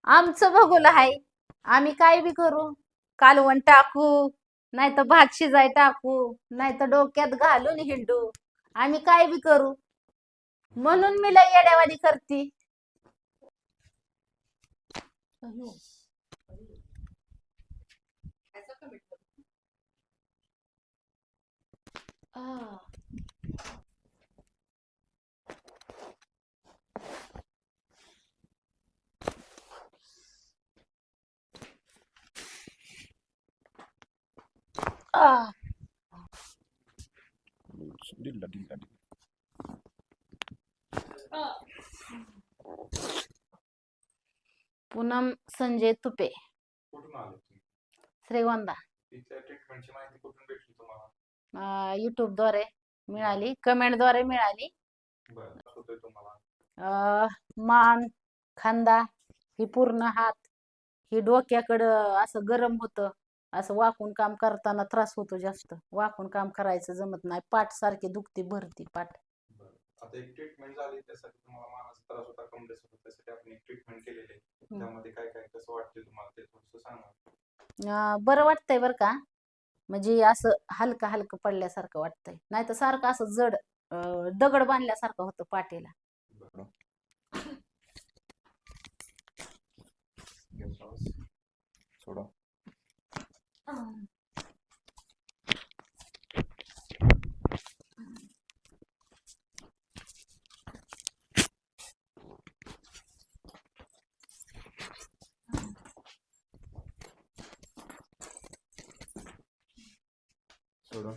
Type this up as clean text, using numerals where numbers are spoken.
आमचं भगोल आहे. आम्ही काय बी करू. कालवण टाकू, नाही तर भात शिजाय टाकू, नाही तर डोक्यात घालून हिंडू. आम्ही काय बी करू. म्हणून मी लय येड्यावानी करती. अयो. आ. आ. दिला दिला. पूनम संजय तुपे, कुठून आले तुम्ही? श्रीगोंदा. तिथल्या ट्रीटमेंटची माहिती कुठून भेटली तुम्हाला? YouTube द्वारे मिळाली, कमेंट द्वारे मिळाली. बरं, कसं होतंय तुम्हाला? मान, खांदा, ही पूर्ण हात, ही डोक्याकडं असं गरम होतं. असं वाकून काम करताना त्रास होतो जास्त. वाकून काम करायचं जमत नाही. पाठ सारखी दुखती, भरती पाठ. बरं, आता एक ट्रीटमेंट झाली त्यासाठी तुम्हाला मानाचा त्रास होता, कमरेचा होता, त्यासाठी आपण एक ट्रीटमेंट केलेली आहे. त्यामध्ये काय काय कसं वाटतंय तुम्हाला ते थोडंसं सांगा. बरं वाटतंय बरं का. म्हणजे असं हलकं हलकं पडल्यासारखं वाटतंय. नाही तर सारखं असं जड दगड बांधल्यासारखं होतं पाठीला. बरं. घ्या श्वास. सोडा. सोडा.